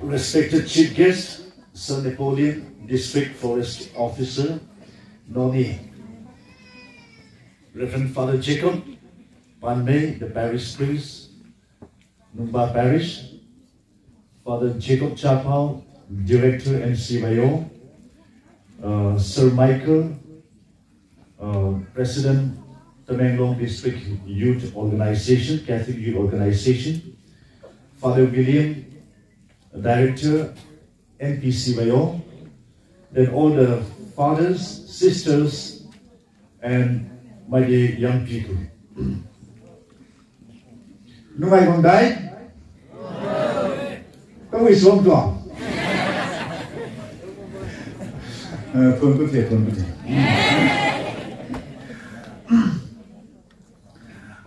Respected Chief Guest, Sir Napoleon, District Forest Officer, Noni, Reverend Father Jacob, Panmei, the Parish Priest, Numba Parish, Father Jacob Chapao, Director NPCYO, Sir Michael, President, Touthang District Youth Organization, Catholic Youth Organization, Father William, Director, NPCYO, then all the fathers, sisters, and my dear young people. Numai Gondai? Come is wrong to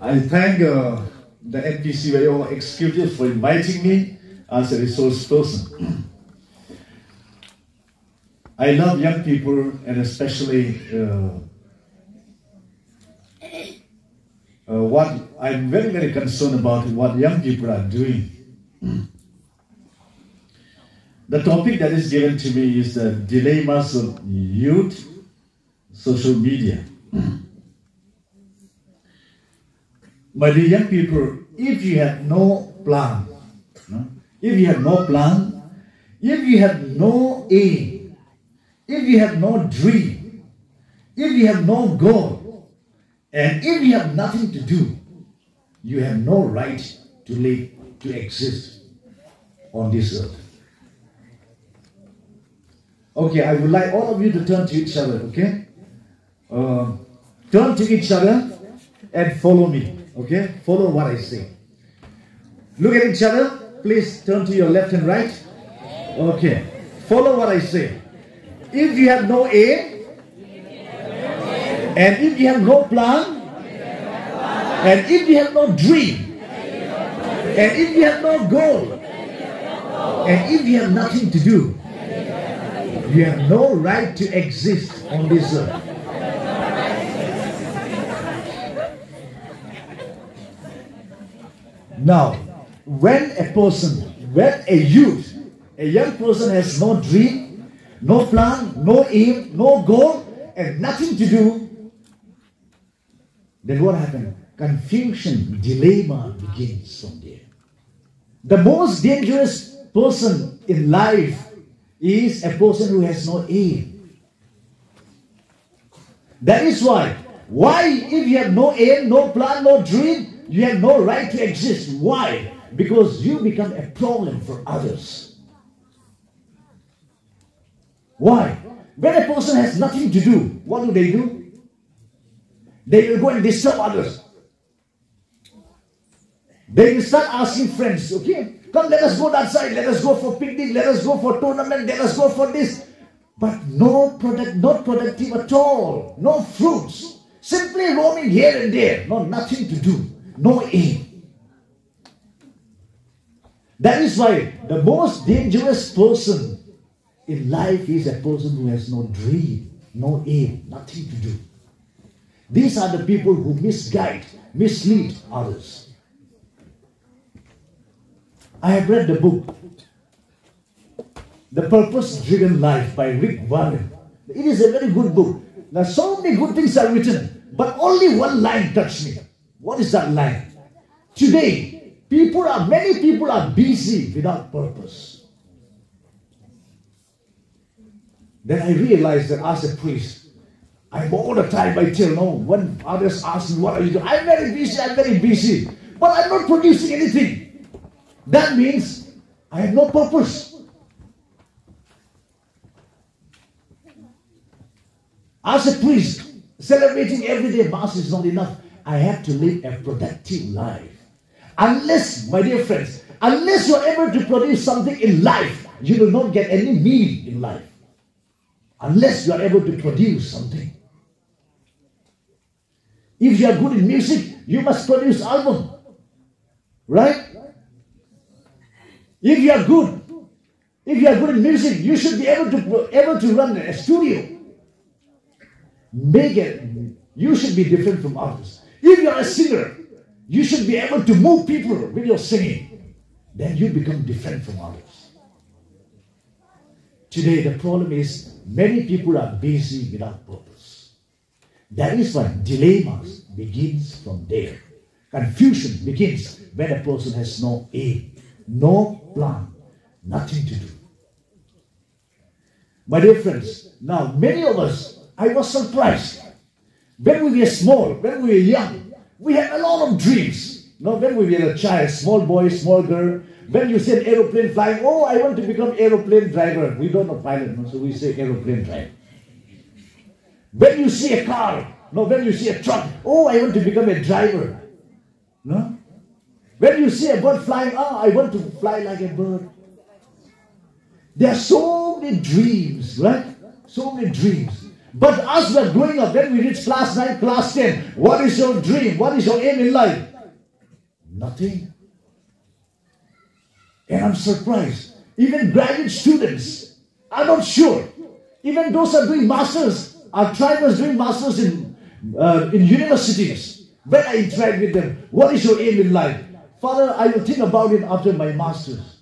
I thank the NPCYO executive for inviting me as a resource person. I love young people, and especially what I'm very, very concerned about what young people are doing. The topic that is given to me is the dilemmas of youth, social media. My dear young people, if you have no plan, if you have no plan, if you have no aim, if you have no dream, if you have no goal, and if you have nothing to do, you have no right to live, to exist on this earth. Okay, I would like all of you to turn to each other, okay? Turn to each other and follow me, okay? Follow what I say. Look at each other. Please turn to your left and right. Okay. Follow what I say. If you have no aim, and if you have no plan, and if you have no dream, and if you have no goal, and if you have nothing to do, you have no right to exist on this earth. Now, when a youth, a young person has no dream, no plan, no aim, no goal, and nothing to do, then what happens? Confusion, dilemma begins from there. The most dangerous person in life is a person who has no aim. That is why if you have no aim, no plan, no dream, you have no right to exist. Why? Because you become a problem for others. Why? When a person has nothing to do, what do? They will go and disturb others. They will start asking friends, okay, come, let us go that side, let us go for picnic, let us go for tournament, let us go for this. But not productive at all. No fruits. Simply roaming here and there. No, nothing to do. No aim. That is why the most dangerous person in life is a person who has no dream, no aim, nothing to do. These are the people who mislead others. I have read the book, The Purpose-Driven Life by Rick Warren. It is a very good book. Now, so many good things are written, but only one line touched me. What is that line? Today, many people are busy without purpose. Then I realized that as a priest, I'm all the time, I tell, no, when others ask me, what are you doing? I'm very busy, but I'm not producing anything. That means I have no purpose. As a priest, celebrating everyday Mass is not enough. I have to live a productive life. Unless, my dear friends, unless you are able to produce something in life, you will not get any meaning in life. Unless you are able to produce something. If you are good in music, you must produce album. Right? If you are good in music, you should be able to run a studio. You should be different from others. If you are a singer, you should be able to move people with your singing. Then you become different from others. Today the problem is many people are busy without purpose. That is why dilemmas begins from there. Confusion begins when a person has no aim, no plan, nothing to do. My dear friends, now many of us, I was surprised. When we were small, when we were young, we had a lot of dreams. Now, when we were a child, small boy, small girl, when you see an aeroplane flying, oh, I want to become aeroplane driver. We don't know pilot, no? So we say aeroplane driver. When you see a car, no, when you see a truck, oh, I want to become a driver. No? When you see a bird flying, oh, I want to fly like a bird. There are so many dreams, right? So many dreams. But as we are growing up, when we reach class 9, class 10, what is your dream? What is your aim in life? Nothing. And I'm surprised. Even graduate students are not sure. Even those who are doing masters, our tribers doing masters in universities. When I interact with them, what is your aim in life? Father, I will think about it after my masters.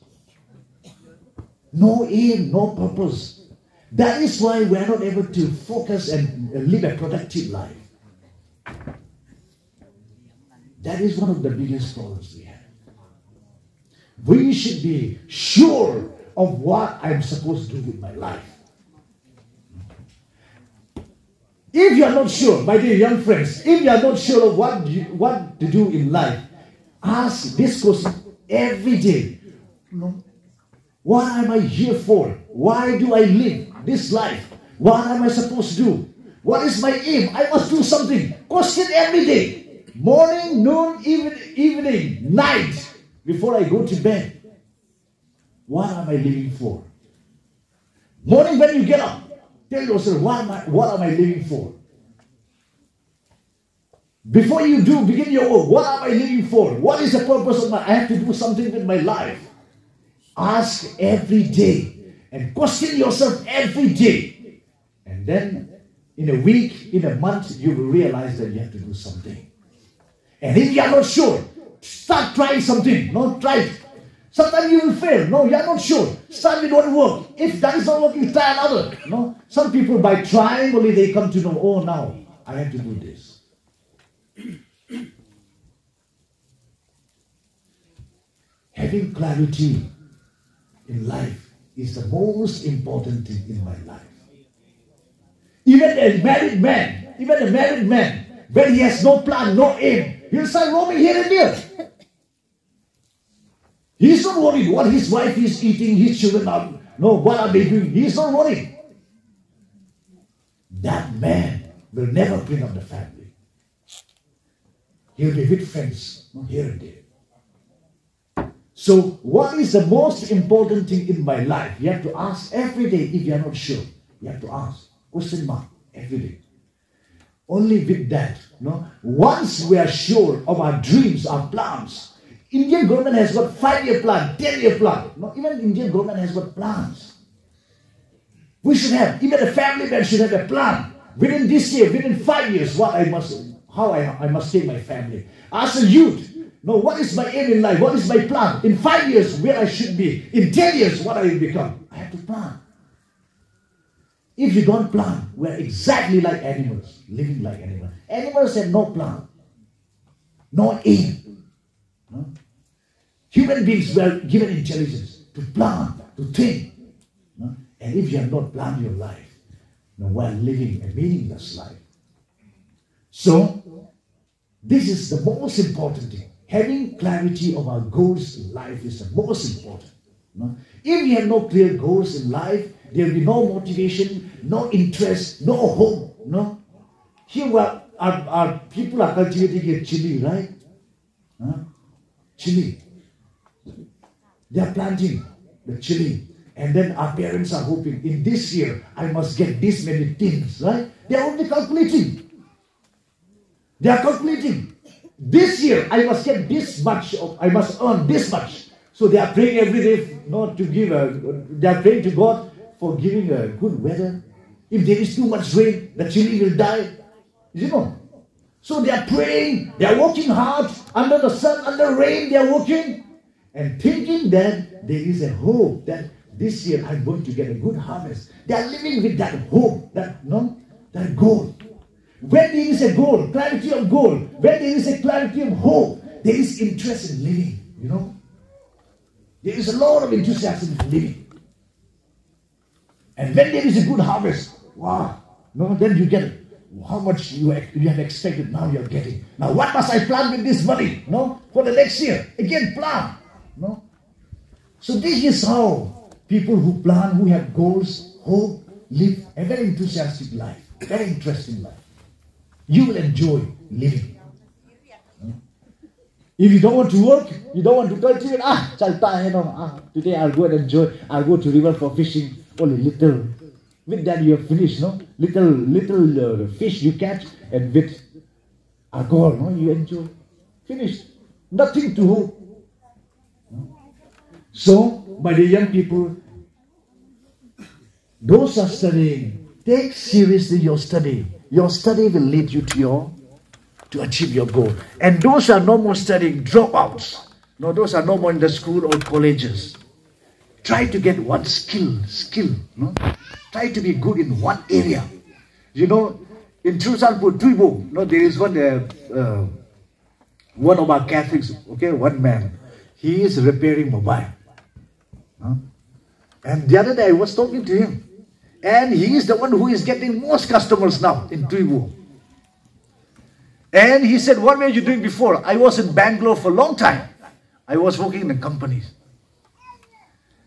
No aim, no purpose. That is why we are not able to focus and live a productive life. That is one of the biggest problems we have. We should be sure of what I'm supposed to do with my life. If you are not sure, my dear young friends, if you are not sure of what to do in life, ask this question every day. What am I here for? Why do I live this life? What am I supposed to do? What is my aim? I must do something. Question every day. Morning, noon, evening, night, before I go to bed. What am I living for? Morning when you get up, tell yourself, what am I living for? Before you begin your work, what am I living for? What is the purpose of I have to do something with my life. Ask every day and question yourself every day. And then in a week, in a month, you will realize that you have to do something. And if you are not sure, start trying something. No, try it. Sometimes you will fail. No, you are not sure. Start with one work. If that is not working, try another. No, some people by trying only they come to know, oh, now I have to do this. Having clarity in life is the most important thing in my life. Even a married man, when he has no plan, no aim, he'll start roaming here and there. He's not worried what his wife is eating, his children are, what are they doing? He's not worried. That man will never bring up the family. He'll be with friends, here and there. So, what is the most important thing in my life? You have to ask every day if you are not sure. You have to ask. Question mark every day. Only with that, once we are sure of our dreams, our plans. Indian government has got 5-year plan, 10-year plan. Even Indian government has got plans. We should have, even a family man should have a plan. Within this year, within 5 years, how I must take my family. As a youth, what is my aim in life? What is my plan? In 5 years, where I should be. In 10 years, what I will become. I have to plan. If you don't plan, we are exactly like animals, living like animals. Animals have no plan, no aim. Human beings were given intelligence to plan, to think. And if you have not planned your life, we are living a meaningless life. So, this is the most important thing. Having clarity of our goals in life is the most important. If we have no clear goals in life, there will be no motivation, no interest, no hope. Here our people are cultivating a chili, right? Chili. They are planting the chili. And then our parents are hoping, in this year, I must get this many tins, right? They are only calculating. They are calculating. This year, I must get this much, I must earn this much. So they are praying every day they are praying to God for giving a good weather. If there is too much rain, the chili will die. So they are praying, they are working hard, under the sun, under rain, they are working. And thinking that there is a hope that this year I'm going to get a good harvest. They are living with that hope, that goal. When there is a goal, clarity of goal, when there is a clarity of hope, there is interest in living, There is a lot of enthusiasm in living. And when there is a good harvest, wow, then you get how much you have expected, now you are getting. Now what must I plant with this money, for the next year? Again, plant, So this is how people who plan, who have goals, hope, live a very enthusiastic life, very interesting life. You will enjoy living. If you don't want to work, you don't want to cultivate, today I'll go and enjoy, I'll go to river for fishing, only little. With that you have finished, Little fish you catch, and with alcohol, you enjoy. Finished. Nothing to hope. So, my dear young people, those who are studying, take seriously your study. Your study will lead you to achieve your goal. And those who are no more studying, dropouts. Those are no more in the school or colleges. Try to get one skill. Try to be good in one area. In Touthang, there is one of our Catholics, one man. He is repairing mobile. And the other day I was talking to him. And he is the one who is getting most customers now in Touthang. And he said, what were you doing before? I was in Bangalore for a long time. I was working in the companies.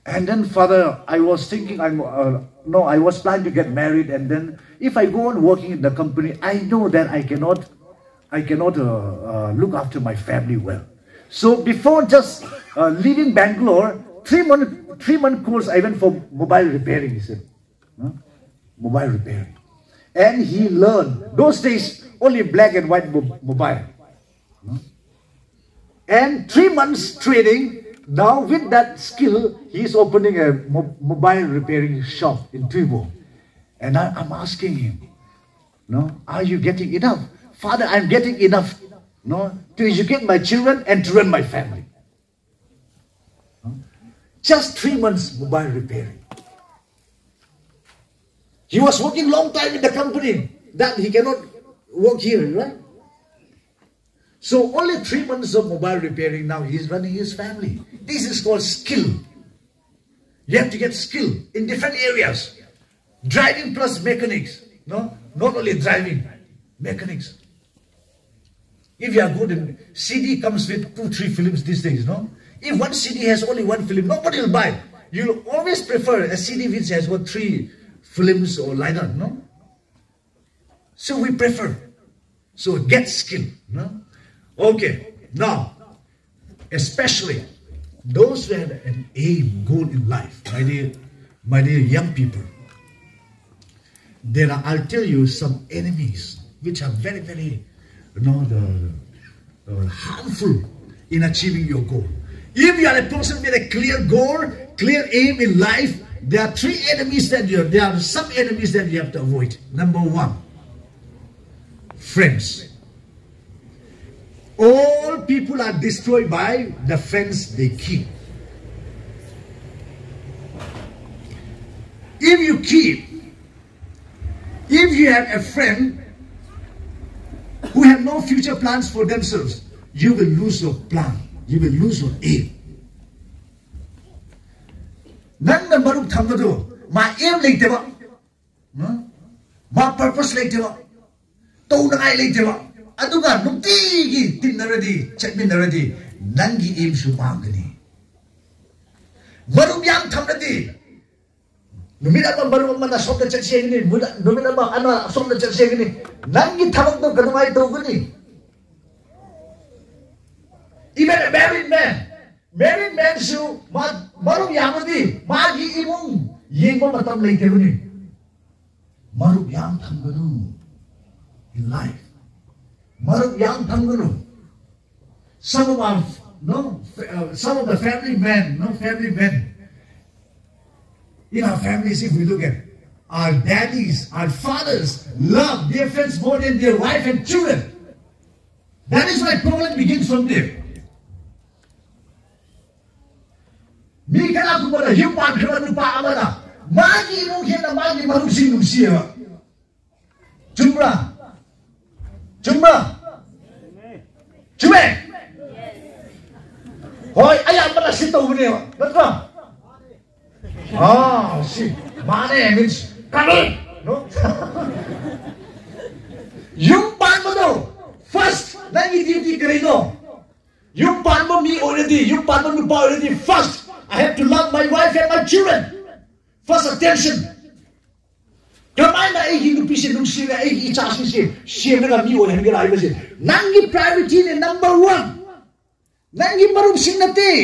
And then, Father, I was thinking, I was planning to get married. And then, if I go on working in the company, I know that I cannot look after my family well. So, before just leaving Bangalore, 3-month course, I went for mobile repairing, he said. Mobile repairing. And he learned, those days, only black and white mobile. And 3 months training. Now, with that skill, he is opening a mobile repairing shop in Touthang. And I'm asking him, are you getting enough? Father, I'm getting enough, to educate my children and to run my family. Just 3 months mobile repairing. He was working long time in the company, that he cannot work here, right? So only 3 months of mobile repairing, now he is running his family. This is called skill. You have to get skill in different areas. Driving plus mechanics. Not only driving, mechanics. If you are good in, CD comes with 2-3 films these days, If one CD has only 1 film, nobody will buy. You'll always prefer a CD which has 3 films or liner, So we prefer. So get skill, Okay, now, especially those who have an aim, goal in life, my dear young people, I'll tell you some enemies which are very, very, harmful in achieving your goal. If you are a person with a clear goal, clear aim in life, there are some enemies that you have to avoid. Number 1, friends. All people are destroyed by the friends they keep. If you have a friend who have no future plans for themselves, you will lose your plan. You will lose your aim. Nang maruk thamgado, ma aim leiteba, ma purpose leiteba, to nangai leiteba. Aduga nungtigi tinaradi, chatminaradi, nangi aim su mangani. Maruk yang thamradi. Numida ba maruk mana sokta chatsegni, numida ba ana sokta chatsegni. Nangi thamak to ganamai to gani. Even a married man su maruk yamadi, magi imung yengmo matam leitebuni. Maruk yang thamganu in life. Maruk yang thamganu. Some of the family men, in our families, if we look at our daddies, our fathers love their friends more than their wife and children. That is why problem begins from there. mi kana ku ba yu pan khra nu pa amana magi nu khen na magi maru sing nu sia chumra chumra chume hoi aya mana si to ne natwa si mane means kanu no yung pan mo do first na duty kare do yung pan mo me already yung pan mo pa already first I have to love my wife and my children first attention Kamana ai hindu pisi nung sila ai ichasi si siya na mi wala ngira ai basi nangi priority ne number 1 nangi marum sinati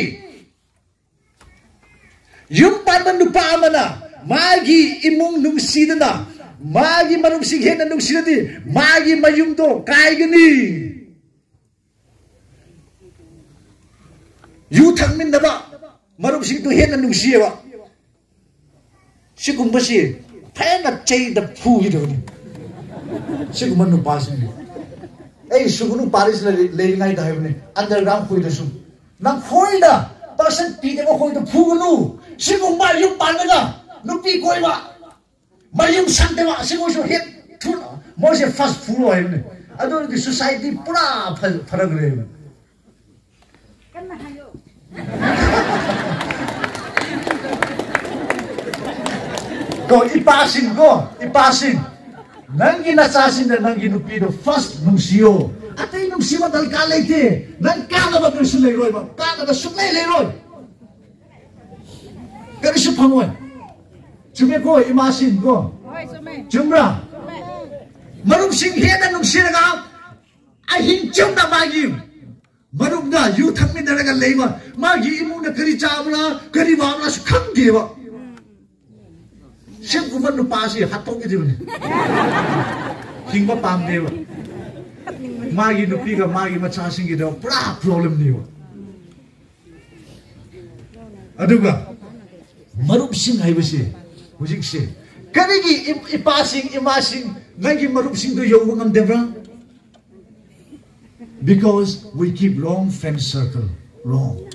yung paman nupa amana magi imong nung sidana magi marum sighen nung sinati magi mayum do kai gani yu thangmin da ba marum sing to hen nung siya sigum basi Pena chay the poo you don't. Sigmund passing. Hey, Sugunu Paris laying night underground for the soup. Now, Hoida, person Peter hold the poo. Sigumba, you Panaga, no Picoima. Mayum Santema, Sigo hit tuna. Most a fast fool. I don't the society pura paragraph. Go, ipasing. Nangi nasasin na nangi nupido first nung siyo. Atay nung siyo talkalay te. Nang kana ba kung sulay roy ba? Kana ba sulay roy? Kani siya pangoy. Chume ko, imasin ko. Chumra. Marung singhen na nung siya nga. Ay hinchong na magim. Marung na, yu thangmin na naga layma. Magi imong na kari chabla, kari wamla sukang diwa. Siya kuman nupasi hatong ito ni. Hingga pam niyo. Magi nupi ka magi matsasing ito. Pra problem niyo. Aduga. Marupsing ay basi. Hujik si. Kanigi ipasing imasing nagi marupsing do yung ngam debra. Because we keep wrong friend circle. Wrong.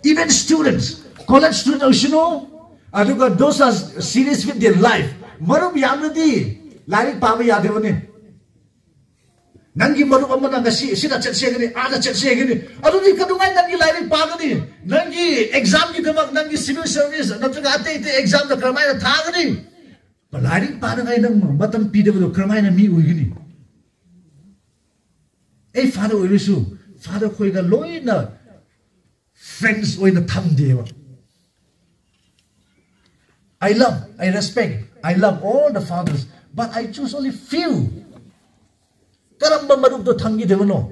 Even students, college students, you know. Aduga those are serious with their life. Marum yamnadi larik pama yadevane. Nangi marum amana ngasi sida chatse gani ada chatse gani. Adudi kadungai nangi larik pagani. Nangi exam ki damak nangi civil service natraga ate exam da kramai na thagani. Larik padangai nang matam pideblo kramai na mi uigini. Ei father oirusu father khoiga loina friends oina thamdewa. I respect, I love all the fathers, but I choose only few. Karamba marub to thangi devano.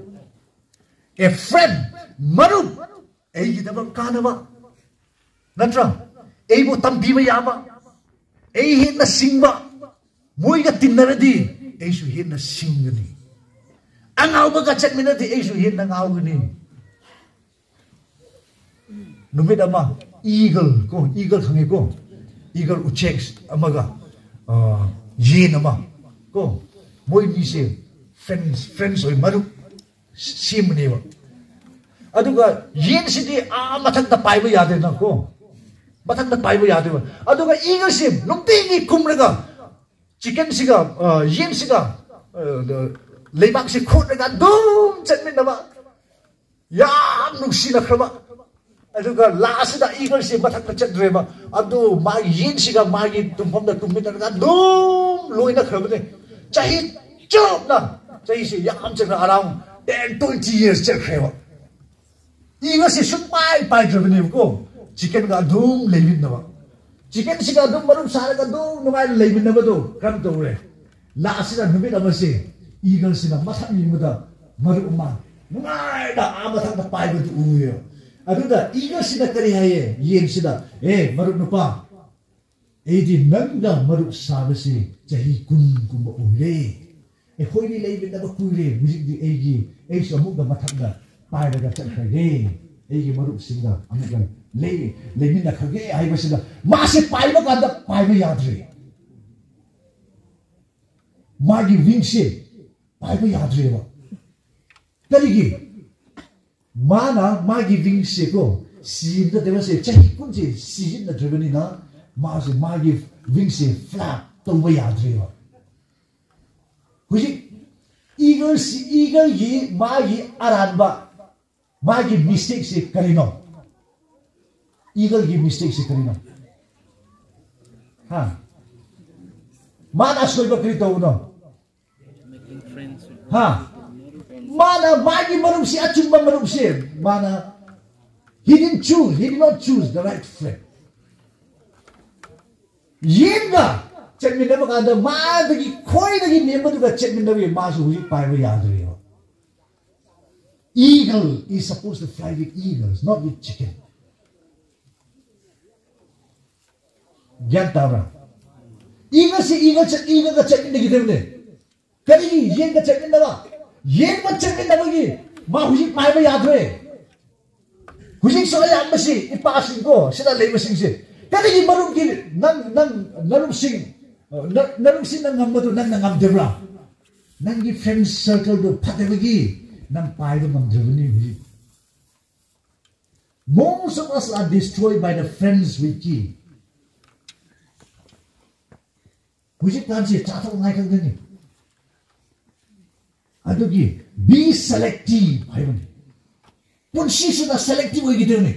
A friend, marub, eji devang kanava. Natra, ebo tambiva yama, hit na singba, muiga tinaradi, eju hit na singani. Ang auba ka chat minati, eju hit na augani. Numit ama, eagle hangi ko. Eagle ucheks amaga yen ama ko moi ni se friends oi maru sim ne ba aduga yen sidi mathak ta paiba yade na ko mathak ta paiba yade ba aduga eagle sim nungti ni kumraga chicken siga yen siga leibak si khot ga dum chatmin na ba yam nuksi na khaba aduga last da eagle si mathak ta chat dreba adu magi yin siga magi tumpham da tummi da dum loina khabne chahi chop na chahi si yam chakra around 10-20 years chak kheba eagle si sut pai drabne ko chicken ga dum leibin na ba chicken siga dum marum sara ga dum nugai leibin na ba do kam to re last da nubi da ba si eagle si na mathak ni muda maru ma nugai da amathak da pai ba du uyo aduda eagle sida kari haye yen sida maruk nupa edi nangda maruk sabasi chahi kun kumba ure hoini leibe da kuire music di egi samuk da mathakda pai daga chakhage egi maruk singa amuga leimina khage ai basida ma se pai ba kada pai ba yadre magi wing se pai ba yadre ba karigi mana magi wing se ko Season the devil Chinese country, season the Drivenina, Mars and Margie wings flap the way out river. Which eagle ye, Magi Araba, Magi mistakes a carino. Eagle give mistakes a carino. Ha. Mana Soba Crito no. Ha. Mana Magi Marumsi Achumba Marumsi. Mana. He didn't choose, he did not choose the right friend. Yinga, check me never got the ma the coin again, never to the check me the master who by the eagle is supposed to fly with eagles, not with chicken. Get down. Eagle see eagle the check in the given. Can you yen the check in the yen the check in the ma who by the yadre? Hujing so ayam masi ipasing ko sila lay masing si kaya marum gil narum sing nang ngamado nang ngamdebra nang gi friend circle do patebagi nang paido ngamdebani. Most of us are destroyed by the friends we keep. Hujing kan si tato ngai kan gani adugi be selective ayun. Punsi sudah selektif begitu ni.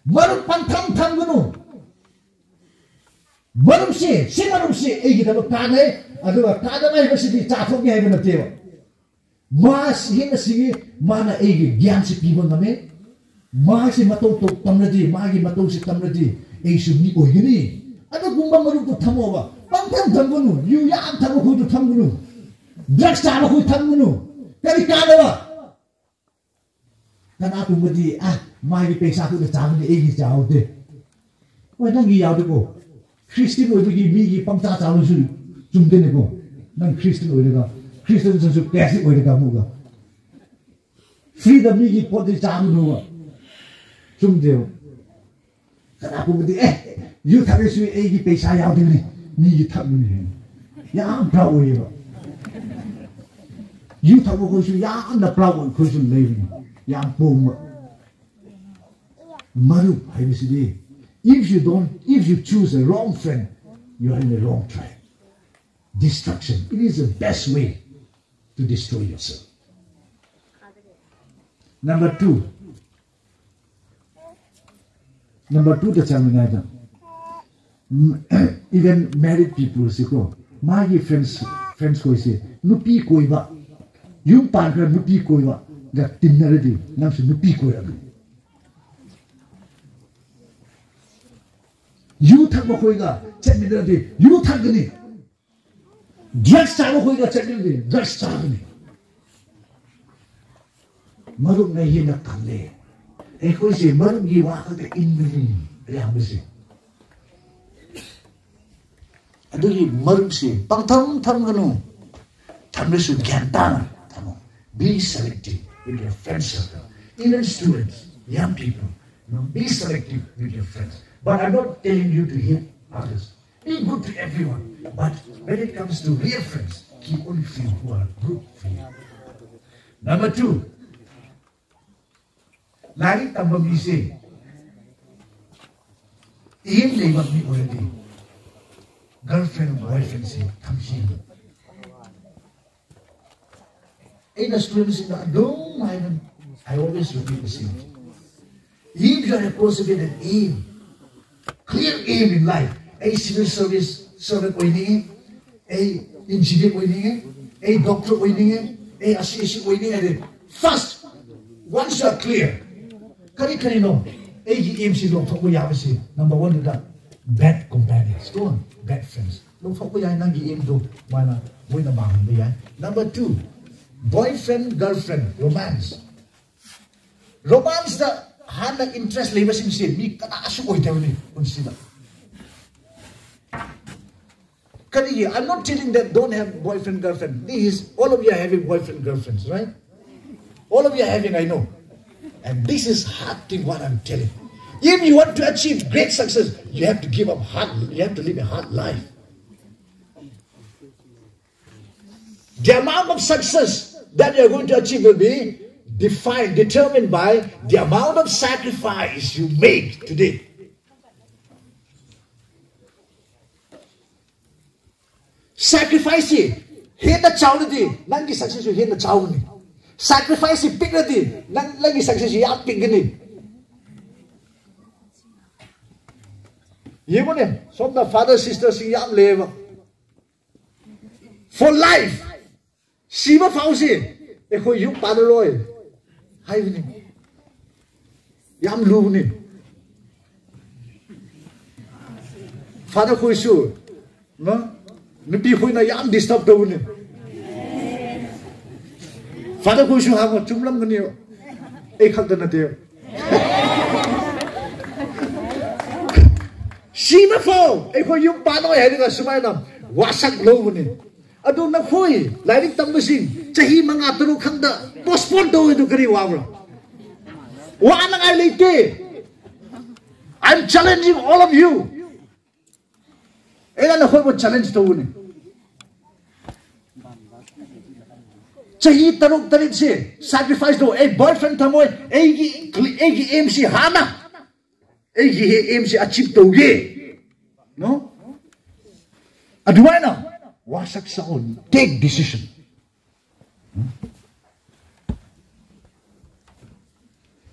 Marum pantang tanggunu. Marum si kita berkata, aduh kata mai mesti dicatut ni ayam nanti. Mas hingga sini mana gian si pibon kami. Mas si matau tu tamradi, magi matau si tamradi. Sumni oh gini. Aduh gumba marum tu tamu apa? Pantang tanggunu. You yang tamu kudu tanggunu. Drugs tamu kudu tanggunu. Kali kada apa? Kan aku mesti mai pesa aku dah cakap ni jauh deh. Wah nanti jauh deh ko. Kristen itu gigi pangsa jauh suri jumde ni ko. Nang Kristen itu kan. Kristen itu kasih itu kamu kan. Freedom gigi pot di jauh nu. Jumde. Kan aku mesti you tak esok pesa jauh deh ni. Gigi tak ni. Yang berapa ya? You tak boleh esok yang anda berapa Kristen lagi. Yang pun maru habisidi. If you choose a wrong friend, you are in the wrong track. Destruction. It is the best way to destroy yourself. Number two, the challenge. Even married people say, "My friends ko say, nupi koi ba, yung pankra nupi koi ba." Gat tinaradi nam su nupi ko yabi you thak ba khoi ga chetminaradi you thak gani drugs cha ba khoi ga chetminaradi drugs cha gani marum na yin na kanle khoi se marum gi wa ka in ni ya bisi adu marum se pangtham tham ganu tham su gyan ta tham be selective with your friend circle, even students, young people, be selective with your friends. But I'm not telling you to hate others. Be good to everyone. But when it comes to real friends, keep only few who are good for you. Number two, lagi tambah misi. Iin lewat ni already. Girlfriend, boyfriend say, come here. In the students, don't mind. I always repeat the same thing. If you are a person with an aim, clear aim in life, a civil service servant winning, a engineer winning, a doctor winning, a associate winning, first, once you are clear, kari no, a aim si long talk with number one is that bad companions, go on, bad friends. Long talk with nangi aim do, mana win a bang. Number two, boyfriend, girlfriend, romance. Romance the hand interest labor sim sin mi kana asu oi tawni unsina. Kani I'm not telling that don't have boyfriend, girlfriend. This all of you are having boyfriend, girlfriends, right? All of you are having, I know. And this is hard thing what I'm telling. If you want to achieve great success, you have to give up hard, you have to live a hard life. The amount of success that you are going to achieve will be determined by the amount of sacrifice you make today. Sacrifice here the child nangi success here the child. Sacrifice pick the nangi success yap pick ni. You know, some the father sisters yap live for life. Shiva Fauci, eko yung padaroy. Hay ni. Yam lu ni. Father ko isu, no? Nupi ko na yam disturb daw ni. Father ko isu ha ko chumlam gani. Khak da na te. Shiva Fau, eko yung padaroy hay nga sumay na wasak lo ni. Ado na hoy, lairing tambasing, chahi mga turo kanda, postpone daw ito kari wawra. Wala nga late. I'm challenging all of you. Ela na hoy mo challenge daw ni. Chahi tarok tarit si, sacrifice daw, boyfriend tamoy, egi MC hana, egi MC achieve daw ye. No? Aduay na. Wasak sa on, take decision.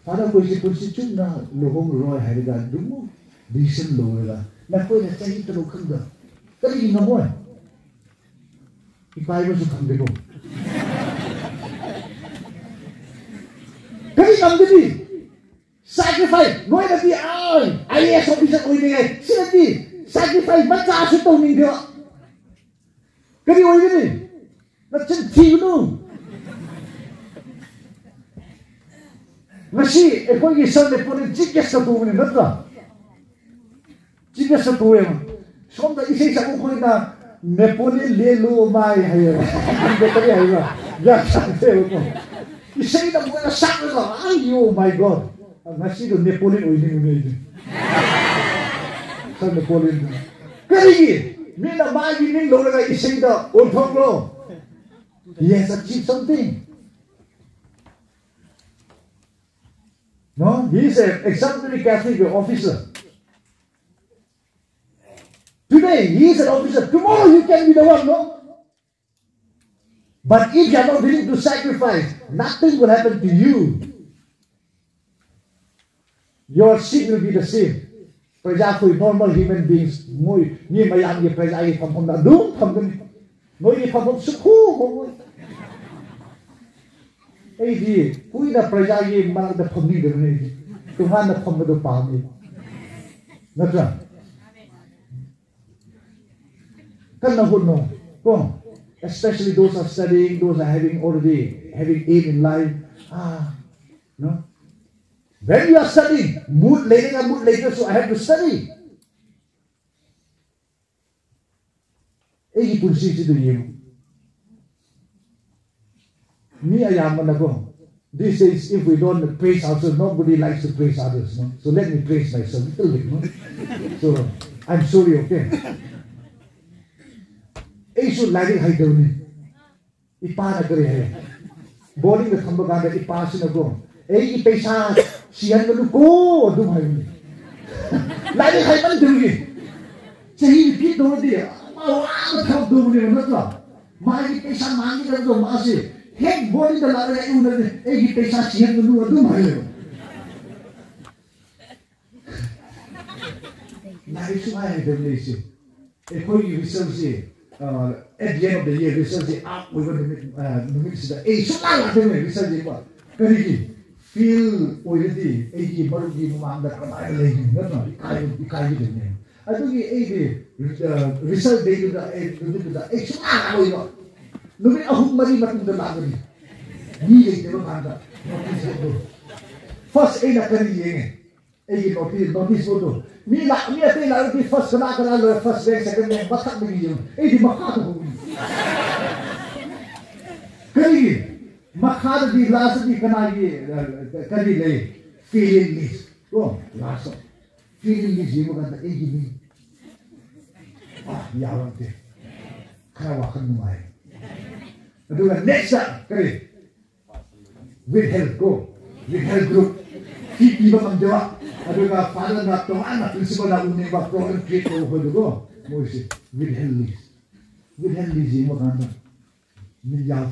Para ko si constitution na lohong roy hariga dumo decision lo la. Na ko na tayo talo kanda. Kali nga mo. Ipay mo sa kanda ko. Kali kanda di. Sacrifice. Noy na di ay IAS officer ko ni ay. Sila di. Sacrifice matsa sa to ni dia. Kali woi ni, nak centi nu. Masih, ekor ini sampai pun jika satu ni, betul? Jika satu yang, semua isi satu kau ina, Nepali lelu mai hayar, betul ya hayar, ya sampai betul. Isi ina bukan sampai lah, ayo my God, masih tu Nepali woi ni, sampai Nepali ni. Kali Mina magi ning lo na ising da ulthong lo. He has achieved something. No, he is an exemplary Catholic officer. Today he is an officer. Tomorrow you can be the one, no? But if you are not willing to sacrifice, nothing will happen to you. Your seat will be the same. Praja koi normal human beings moi ni mayam ye praja ye pham na dum pham ni noi ye pham sukhu ho ei di kui na praja ye ma da pham ni de ni tu han na pham do pa ni na tra kan na hu no ko especially those are studying, those are already having aim in life, no. When you are studying, mood later, so I have to study. Egi pulsi si dunia. Me ayam manago. These days, if we don't praise ourselves, nobody likes to praise others. No? So let me praise myself a little bit. No? So I'm sorry, okay. Isu lagi hai doni. Ipa na kare hai. Boarding the thambaganda ipa si nago. Egi pesa siyan malu ko adu hai ni. Lagi hai man doni. Sahi repeat doni dia. Awak thap doni mana? Mari pesa mangi kan do masih. Hek boarding the lagi hai unar ni. Egi pesa siyan malu adu hai ni. Lagi semua hai doni si. Ekoi research at the end of the year, research we're going to make so I research what feel already 80 Barugi Manda I think 80 research day to the Numi Ahumari Matin the Lagari. First, a career. Notice photo. Me I think I will be first first day, second day, but not medium. Edi Makado. Kari Makado di last di Kanagi Kari lay feeling this. Oh, last feeling this you got the Edi. Yawante. Kawakan Mai. Do the next Kari. withheld go, withheld group. Keep people on the up. I do not father not to an principle that will never program create over the go. Moise, withheld list. Withheld list in what under Milliard.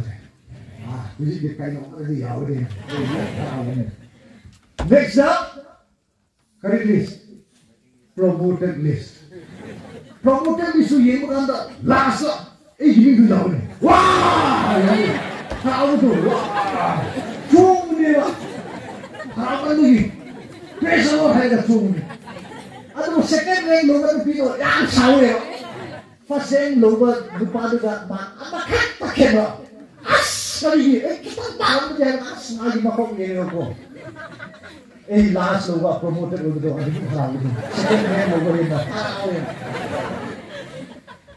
Ah, we did the kind of already out there. Next up, correct list. Promoted list. Promoted list to you under last up. 8 minutes down. Wow! How do you? Two minutes. How do you? Pressure or higher 2 minutes. And the second rank lower the people. Yeah, sorry. First rank lower the part of that man. I'm a cat camera. Sorry, it's down there. I'm not going to last lower promoted over the second rank over in the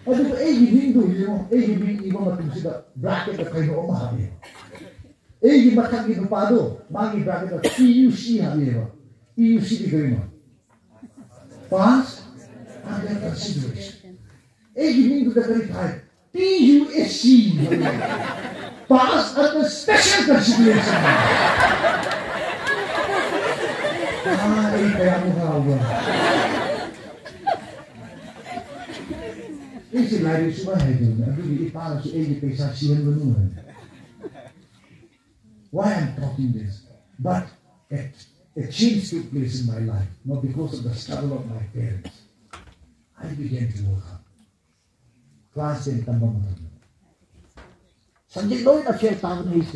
अदुको ए हिबिंदु यो ए हिबिं इबो मतुसिदा bracket the काइनो अमा हाबे ए हि मथाकि नुपादो मागी bracket द PUC हाबेबा PUC दि गरिनो पास under consideration ए हिबिंदु द करि थाय PUSC pass under special consideration ए कया मुखावा This is like it's my head. I really found to 80% why I'm talking this? But a change took place in my life, not because of the struggle of my parents. I began to work hard. Class in Tambamata. Sanjay Lloyd affair town is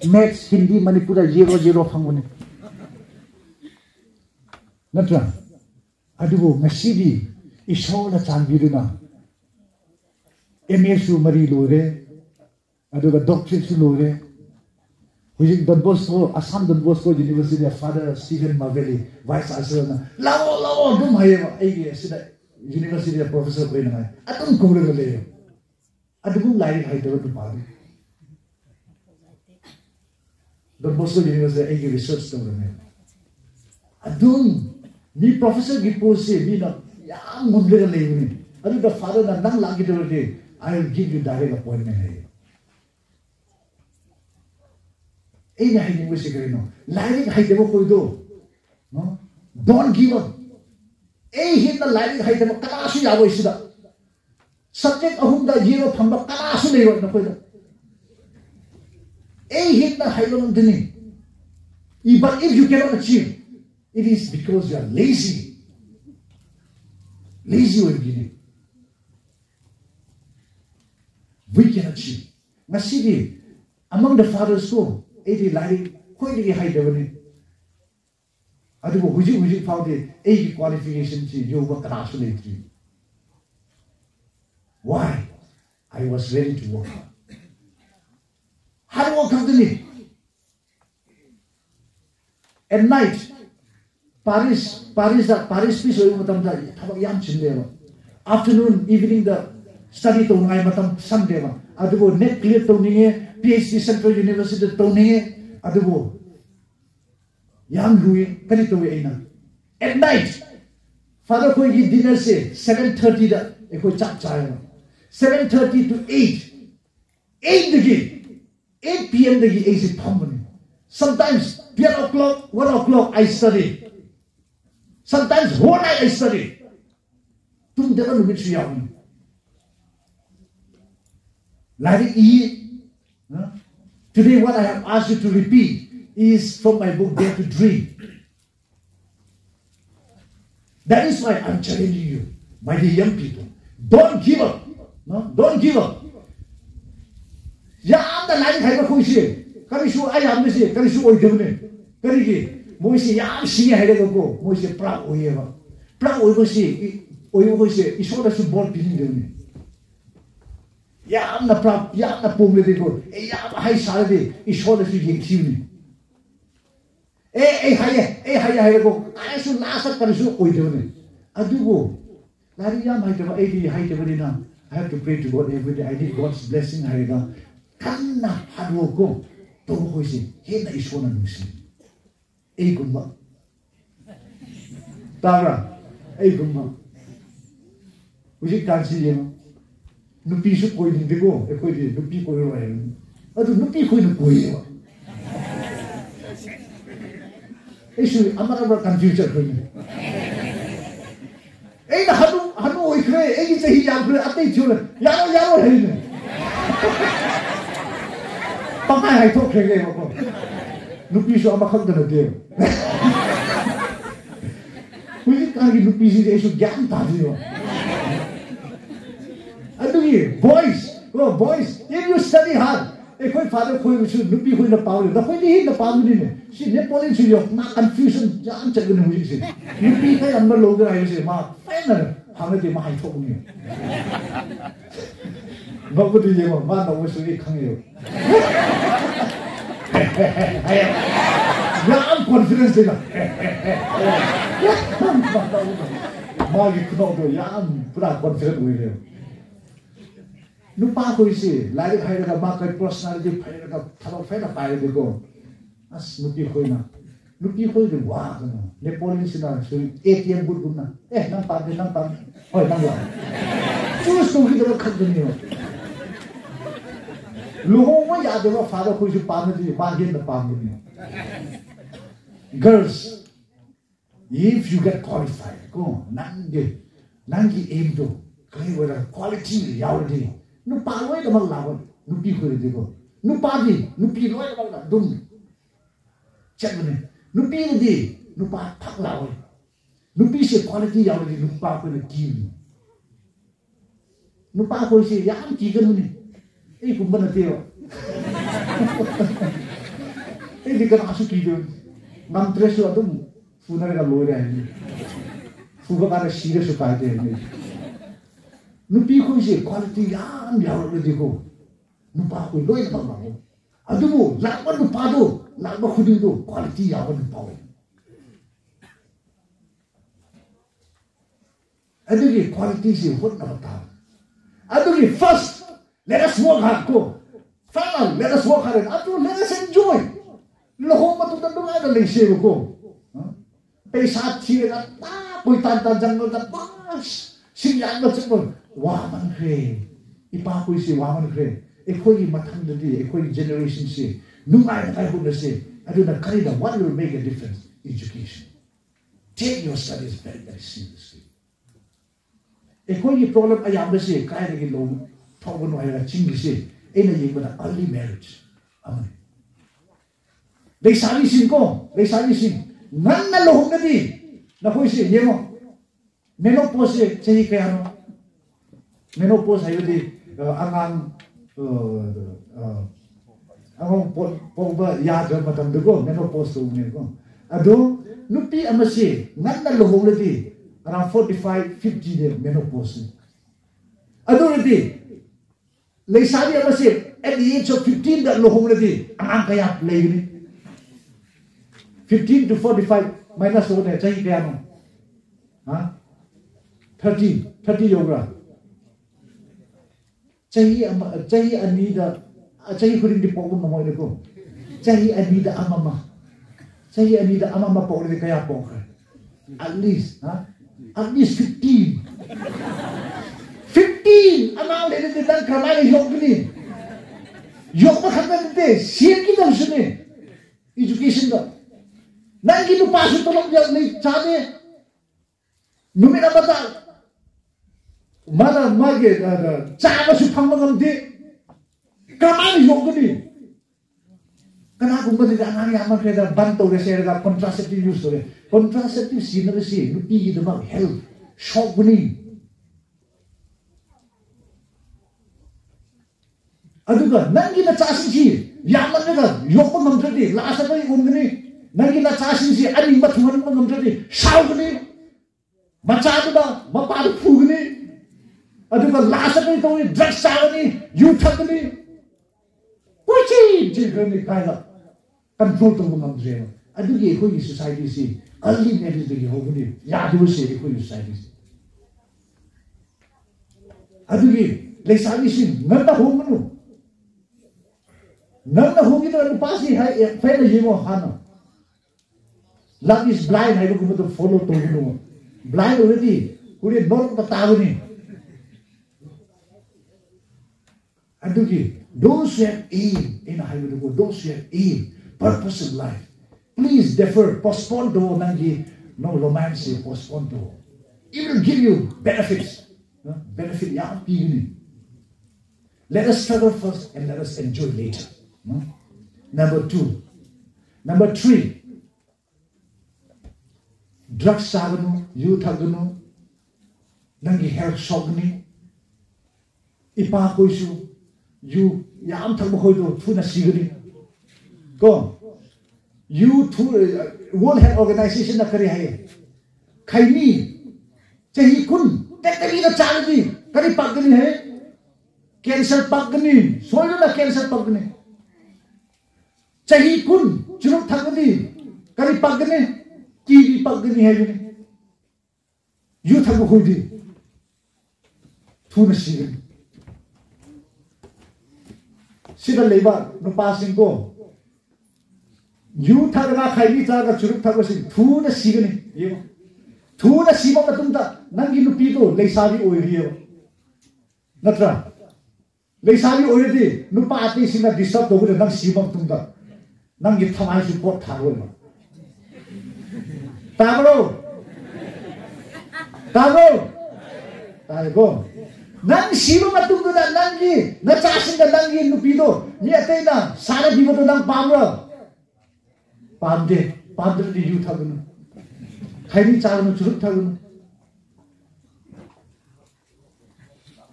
Maths, Hindi, Manipura 00 Hanguni. Natra, Adubo, Masidi, Ishola Tanviruna. MSU Marie Lore, Aduga doctorate Lore, which is Don Bosco, Assam Don Bosco University, Father Stephen Mavelli, Vice Chancellor. Lao, do my University of Professor Brainai. I don't go to the layer. I don't like I do to party. Don Bosco University, research student. I don't need Professor Gipose, be not young Mundra Levy. I do the father and non lucky I will give you direct appointment here. In a hiding with no. Lighting height of Koido. No? Don't give up. A hit the lighting height of Kalashi Awashida. Subject of whom the year of Pamba Kalashi on the Koido. A hit the height of the But if you cannot achieve, it is because you are lazy. Lazy will be. We can achieve. Masidi, among the fathers go, 80 lighting, quite high level. I don't know, would you found the 80 qualifications in your work translated? Why? I was ready to work. How do I come to me? At night, Paris peace afternoon, evening, the study to ngai matam Sunday ma adubo net clear to ninge PhD Central University to ninge adubo yam lui kani to eina at night father ko yi dinner se 7:30 da eko chak chaya 7:30 to 8 p.m. the AC pumping. Sometimes 12 o'clock 1 o'clock I study, sometimes whole night I study tum dewa lumit siyam. Today what I have asked you to repeat is from my book Dare to Dream. That is why I'm challenging you, my dear young people. Don't give up. No? Don't give up. Yam the light have a question. Karishu I am this year. Karishu I do it. Kariki. Moisi yam see I go. Moisi proud over. Proud over see. Over say. It's what I should board being. Yam the prop, yam the pumelico, a yam high salary is all of you give. Higher go. I should last at Parisu, we do it. I do go. Larry Yam, I have 80 height every now. I have to pray to God every day. I need God's blessing. I go. Canna hard work go. Don't go see. Here is one of them. A good one. Tara, a good one. We can't see him. Nupi should go in the go, a quid, Nupi go away. I do Nupi go in the issue amara confusion khoi ei na hanu oi khre ei chahi ya khre atai chule yaro hei ne pangai hai thok khre le ko nupi so ama khang da de hui ka gi nupi si de so gyam ta ji yo adugi boys if you study hard khoi father khoi su nupi khoi na paul da khoi ni na paul ni ne si ne polin si yo ma confusion jam chak ne hui si nupi kai amber lo ga ai si ma fa na hang de ma hai thok ni ba ko de ye ma na wo su ni khang yo I'm confident in Magi Knodo, Yam, put out confident with him. No Paco is here, like a market personality, a Talofena by the go. That's Nuki Hoina. Nuki Hoina, wow, Napoleon Sinna, 8 years good guna. Nampa. Oh, Nanga. Choose to hit a company. Luhoma Yadava father who is a party, bargain the family. Girls, if you get qualified, go, Nangi aim to claim with a quality, reality. No power, the Malawan, no people, they go. No party, no people, don't. Checkmate, no people, no part, Paklawa. No piece of quality, reality, no part with a team. No part will say, Yam Kigan. Eh, kung ba na tiyo? Eh, di ka nakasuki doon. Mang treso atong funa rin ka loy rin. Fuba ka na serious sa kahit yan. Nupi ko siya, quality yan, yawag na di ko. Nupa ko, loy na pagbago. Ado mo, lakman mo pa do. Lakman ko dito, quality yawag na pa. Ado ki, quality siya, what na matawag. Ado ki, first, let us work hard, go. Final, let us work hard. After, let us enjoy. Lohong matutandong ay na siya ko. Pesat siya na, ko'y tantan na, pas. Sinyaan na siya. Waman kre. Ipa ko'y siya, waman kre. Ko'y matang na di, ko'y generation siya. Nung ay na kayo na siya. Ado na kanina, what will make a difference? Education. Take your studies very, very seriously. Ko'y problem ayam na siya, kaya na gilong. Talking about Chinese, any early marriage. They sabi sing ko, they sabi sing. Nan na lohong na di. Na ko isi, yemo. Menopause, chahi kaya no. Menopause hayo di, angang pogba yadra matam dugo, menopause to umin ko. Ado, nupi amasi, nan na lohong na di. Around 45, 50 de menopause. Ado na di. Lay sabi ang masip, at the age of 15 that lohong na di, ang kaya lay ni. 15 to 45 minus 1 na, chahi kaya no? Ha? 30 yoga. Chahi anida, chahi ko rin di po ako namoy na ko. Chahi anida amama. Chahi anida amama po rin kaya po ka. At least, ha? At least 15. 15! Amang lele de dan kamay yok ni. Yok ba katan de, siya kita usuni. Education da. Nangi no paso tolong dia ni chade. Numina bata. Mana mage chaba su phangmangam de. Kamay yok ni. Kana gumba de anani amang keda banto de share da contraceptive use de. Contraceptive sinare si nupi gi da health shock ni. Aduga, nangi na chasin si, yaman na ka, yok pa ngamdradi, lasa pa yung gani. Nangi na chasin si, aning batungan pa ngamdradi, shaw gani. Machado ba, mapado po gani. Aduga, lasa pa yung drugs sa gani, youth gani. Puchi, gani kaya control to mga ngamdradi. Aduga, iko yung society si, early marriage na yung gani, yado si, iko yung society si. Aduga, lay sabi si, nganda ho mo. Nang na hungi na pasi hai fena yemo hana. Love is blind hai ko to follow to you. Blind already. Kuri not batago ni. Adugi, those who have aim in a high go, those who have aim, purpose in life, please defer, postpone to nangi no romance, postpone to. It will give you benefits. Benefit yang pigini. Let us struggle first and let us enjoy later. Number 2. Number 3. Drugs saganu, youth aganu, nangi health shogni. Ipa koisu, you yam thagba koido thuna sigani. Go. You World Health Organization na kari hai. Khaini, chahi kun, tekali na chagdi, kari pagni hai. Cancer pagni, soyo na cancer pagni. Chahi kun, churuk thagdi, kari pagni. TV pagni hai ni, you thagba koidi, thuna sigani. Sida leba no passing go. You thagna khaini thaga churuk thagba sing thuna sigani. Yo, thuna siba matumda nangi nupi do leisabi oiriyo. Natra, leisabi oiridi nupa ati singa disturb do nang siba matumda nangi thamai su pot thagwa. Tabro, go. Nang siba matumdo na nangi, na chasing ka nangi nupido, ni atay na, sana di mo to nang pamra. Pamde di yu thagano. Khaini chagano, churuk thagano.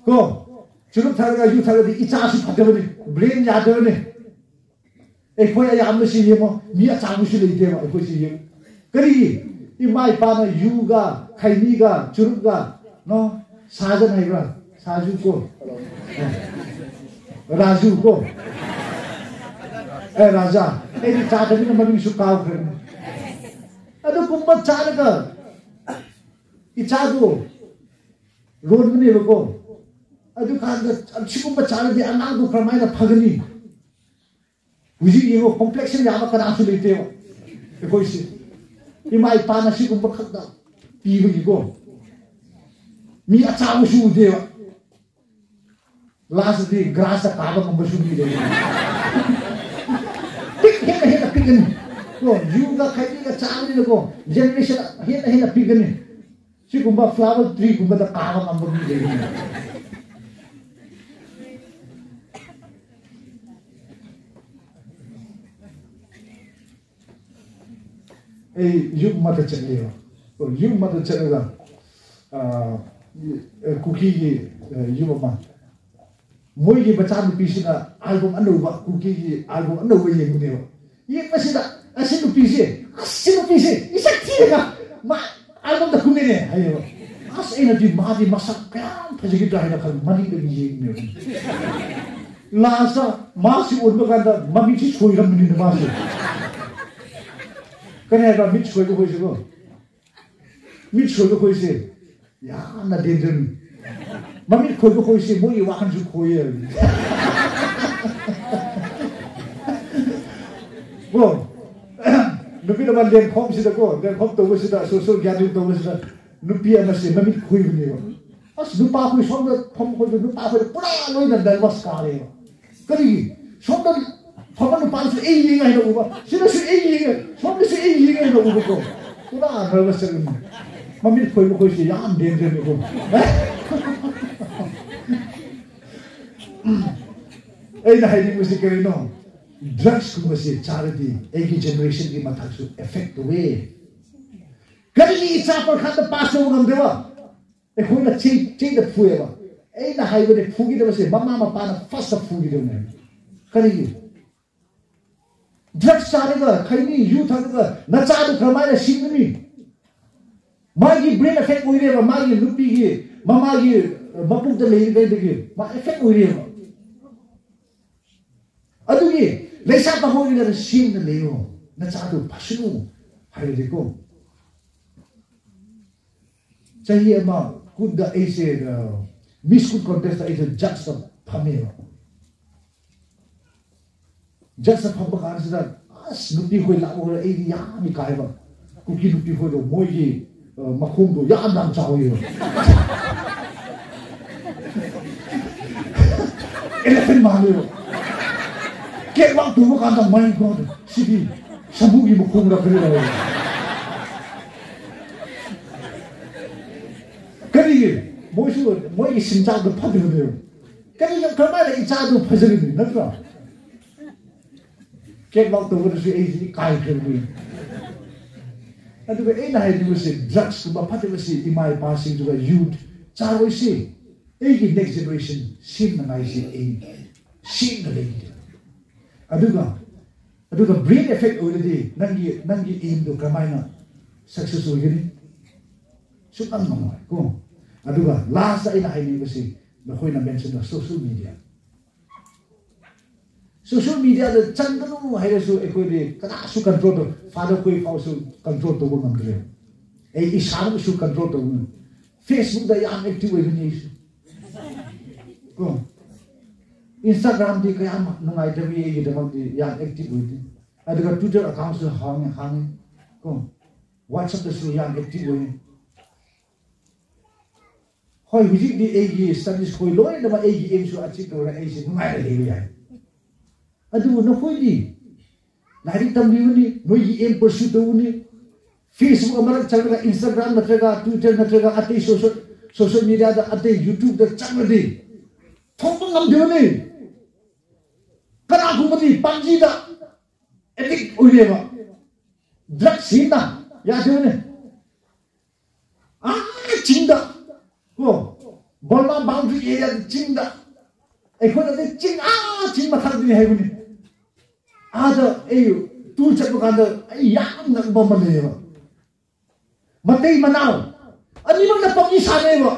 Go, churuk thagaga yu thagano, ichasu pagano, brain yadano. Ekoi ayam na siya mo, niya chagu siya ite mo, ekoi siya. Kari, imai pana yuga, khainiga, churukga, no, sajan hai Saju ko, Raju ko, Raja, ini cara ni nama ni sukau kan. Aduh kumpat cara ka, icado, road ni beko. Aduh kan, si kumpat cara di anak tu ramai dah pagani. Uji ini kompleksen yang apa kan asu lete wa, beko isi. Imai pana si kumpat khadda, pibu iko. Mi acamu su dewa. Last day, grass a carbon on the sugar. Pick him a pigany. Go, you got a child in the go. Generation hit a pigany. She could buy flower tree, but the carbon on the Hey, you mother check you mother check cookie, you mama. Moigi bacaan pisi na album ano ba cookie album ano ba yung niyo? Yung pasi na asino pisi isa tira ma album da kumene ayo as energy madi masak kan pasi dahil kan mani da yung niyo. Lasa masi urba kanda mami chi choi ram ni masi. Kanya ba mit choi ko hoiso mit choi ko hoiso ya na danger. Mami koi ko koi si mo i wakan ju koi ya. Go. Nupi na man den kom si da go, den kom to si da so gathering to si da nupi ana si mami koi ni wa. As nupa ko som da kom ko nupa ko pura loi na dal was ka le. Kari som da kom na pa si ei nga ina uba. Sino si ei nga, som si ei nga ina uba ko. Pura nervous sa ni. Mami koi ko si yan danger ni ko. Ay nahidi mo si Karino. Drugs ko si charity. Egi generation ki matakso effect away. Kali isa por kanda paso ngam dewa. E kung na change the fuye ba. Ay nahidi mo fugi dewa si mama mapana fast fugi dewa na. Kali drugs charity kaini youth hanga na chadu kramai na singmi. Magi brain effect mo ire ba magi lupi gi mama gi mapuk da lei degi ma effect mo ire ba. Adugi, leisa pa ho ina sim na leo na chado pasunu haideko. Chahi ama kunda ese miss good contest ese judge sa phameo. Judge sa phamba kan sa as nupi hoi la ho e ya mi kai ba. Kuki nupi hoi do moi gi makhung do ya nam chao yo. Elephant mahalo. Get one to work on the mind God. See, Sabugi mo kung rakari. Kari mo isinjag do padiyo. Kari yung kamay isinjag do padiyo, natra. Kaya lang to wala si AJ kaya kami. Ano ba na hindi mo si drugs kung mapati mo si imay passing to the youth. Tsaka si AJ next generation sim na ngay si AJ sim na lagi. Ano ka brain effect already nangi aim do kamay na successful gini. So ano mo ko. Ano ka last na hindi mo si nakoy na mention na social media. Social media the chandano hayrasu ekoi kana su control to father koi also control to woman gre ei isam su control to Facebook da yam active ni ko Instagram di kaya nungai da wi gi da di yam active wi adaga Twitter account su hang ko WhatsApp da su yam active wi hoi wi di ei studies koi loi da ma ei em su achieve to ra ei se nungai da le ya Aduh, no koi di. Lari tambi ni, no aim pursue tu ni. Facebook amaran cakap Instagram natraga, Twitter natraga, ate social media da, ate YouTube da cakap di. Thongpang ngam dia ni. Kan aku mati panji da. Edik uliya ba. Drugs sina, ya dia ni. Cinta. Ko, bola boundary area cinta. Ekor nanti cing makan ni hai ni. Ada tu cakap kanda yang nak bomba ni ba. Mati manau. Ani mana pangi sana ba.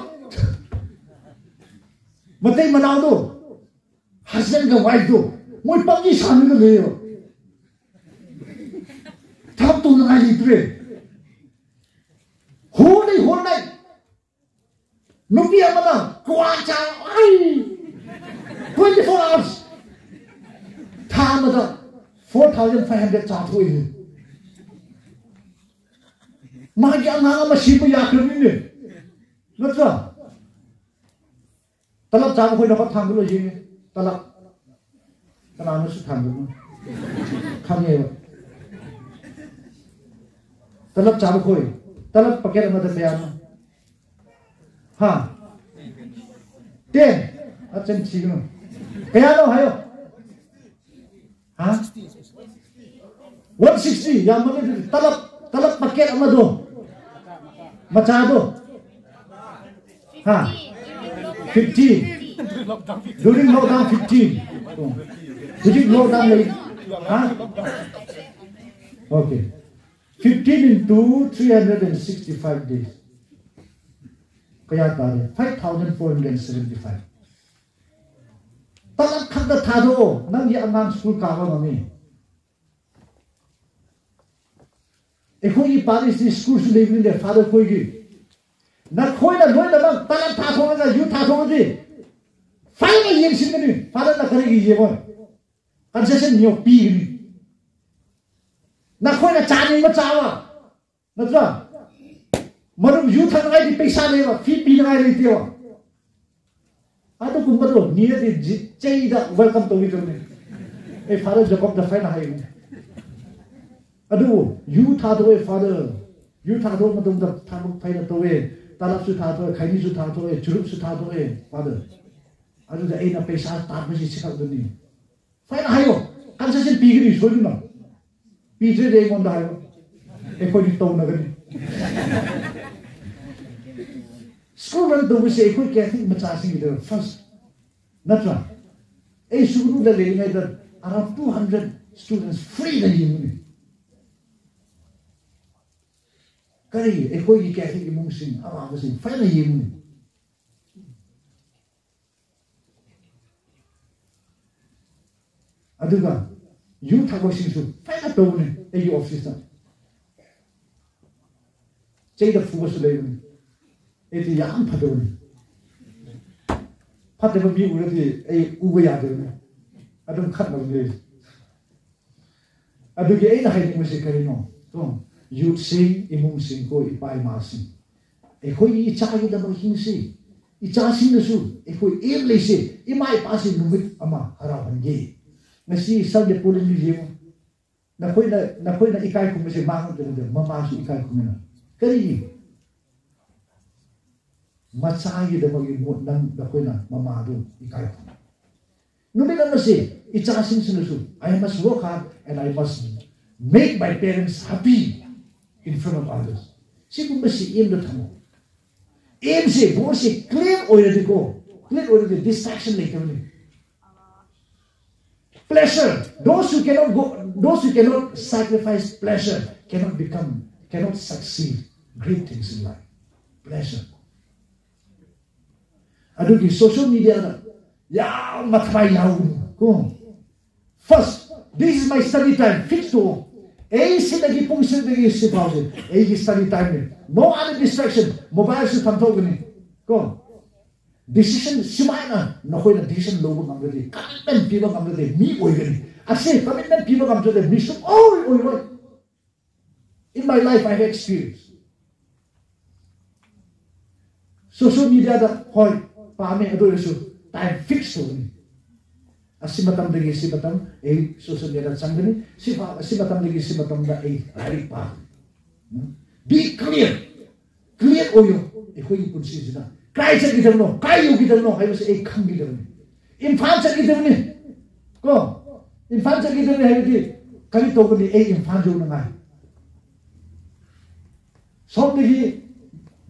Mati manau tu. Husband ke wife tu. Moi pangi sana ke le ba. Thap tu nak ai litre. Whole night. Nubi amana kuaca ai. 24 hours. Time ada 4,500 jatuh ini. Magi anak masih punya kerja ini. Betul. Talak jam kau dapat tanggal lagi ni. Talak. Kenapa mesti tanggal? Kami. Talak jam kau. Talak pakai apa tu apa? Ha. Ten. Acan cikgu. Kaya lo hayo. Ha? 160 yang mana talap paket apa tu? Macam tu. Ha? 15. During lockdown 15. During lockdown lagi. Ha? Okay. 15 into 365 days. Kaya tayo 5,475. Talak kagda thado nang ya amang school kawa mami. Ekoi Paris di school su leaving the father koi gi. Na koi na loi na bang talak thado na you thado di. Final year sin ni father na kare gi ye boy. Concession ni pi gi. Na koi na chani ma chawa. Na tra. Marum you thang ai di paisa le ba fi pi ngai le ti wa. Ada kumpul tu, ni ada cai dah welcome to itu ni. Father Jacob dah fine hai. Aduh, you thado father, you thado macam dah thado fine tu talap su thado, kaini su thado, jurup su thado father. Aduh dah na pesa tak mesti cakap tu ni. Fine hai yo, kan saya pigri sorry na. Pigri deh mon dah hai. Kau di tahu nak ni. School run tu mesti ikut Catholic macam asing itu first, natra. School dah leh ni dah around 200 students free dah ni. Kali ikut Catholic mungkin awak mesti free dah ni. Aduh kan, you tak boleh sih free dah tahu ni, office dah. Cai dah fugas leh ni. Itu yang pada ni. Pada bagi urat ni, ubah ada ni. Ada kat lagi. Ada ke nak hari ni mesti kari no. Tu, youth sing, imung sing ko ipai masing. Koi icai dah berhing sih. Icai sing lesu. Koi lesi. Imai pasing numit ama harapan ye. Nasi sal dia pulin ni je. nakoy na ikai kum se mang de mama su ikai kum na kari macha yi de magi mot nang nakoy na mama do ikai kum no me na se icha sin su I must work hard and I must make my parents happy in front of others si kum se aim da thamo aim se bo se clear already go clear already distraction later pleasure. Those who cannot sacrifice pleasure cannot succeed great things in life. Pleasure. Adugi social media ya matmai yaun. First, this is my study time. Fix to. Lagi pung lagi study time. No other distraction. Mobile se tamtogani. Go. Decision simana nakoy na decision lobo ngamrede commitment piba ngamrede mi oigani ase commitment piba ngamrede mi so oi in my life I have experience social media da hoy pame ado so time fix to ni asimatam degi simatam social media sangani simatam degi simatam da right pa be clear oyo hoy punsi jina Kai sa kita no, kai yu kita no, hayo sa ekang kita no. Infan sa kita no, ko. Infan sa kita no, hayo di kami to ko ni infan jo na ngai. So di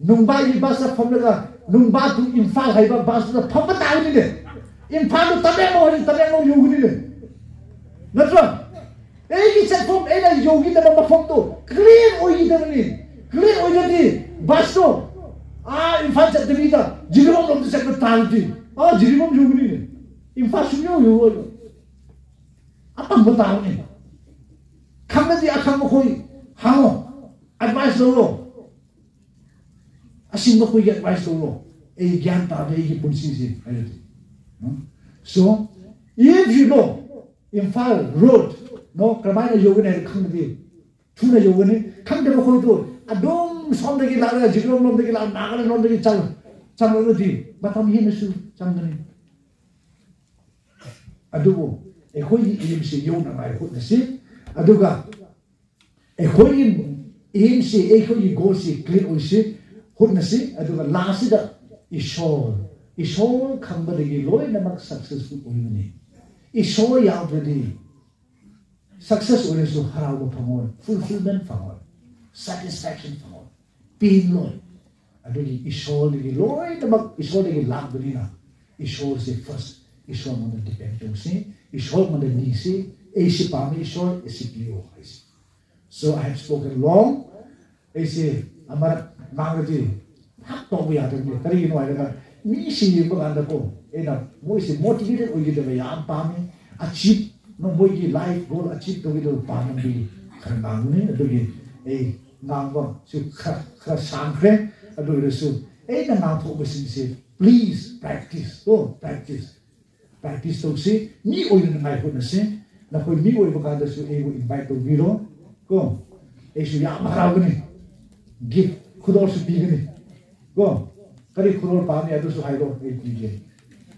nung ba yi basa phom la nung ba tu infan hayo ba basa phom ba taw ni le. Infan to tabe mo yu ni le. Natwa. Ki sa phom la yogi ta ba phom to. Clear o yi ta ni. Clear o yi di baso. Infan sa debita, jirimom lom sa talti. Jirimom yugni ne. Infan sumyo yugo. Apang bataw ni. Kamna di akam mo koy hango advice lo. Asin mo koy advice lo. Gyan ta de punsi si. So, if you know Infan road, no kramay na yugni ne kamna di. Tuna yugni, kamna mo koy do. Adom somdagi laga jirom nomdagi la nagala nomdagi chang lodi batam hin su changani adugo ekhoi im se yona mai khot nasi aduga ekhoi im se ekhoi go se clear oi se khot nasi aduga last da ishol khambadagi loi namak successful oini ishol yaudadi success oi so harawo phamon fulfillment phamon satisfaction for pain loy aduli ishol lagi loy tamak ishol lagi lag bani na ishol se first ishol mo depend to se ishol mo ni se si pami ishol si pio so I have spoken long se amar mangati hak to ya de tari no ai ga mi si ba anda ko ena mo se motivated o gide ba ya pami achieve no mo gi life goal achieve to gide pami bi khanang ne aduli nangwa so kha sangre adu resu na nang tho besin se please practice to se ni oi na mai ko na se na ko ni oi ba da su wo invite to biro ko su ya ma ra gni give khudor su bi gni ko kari khudor pa me adu su hai do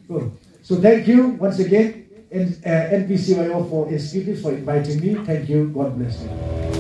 ko so thank you once again and NPCYO for inviting me. Thank you. God bless you.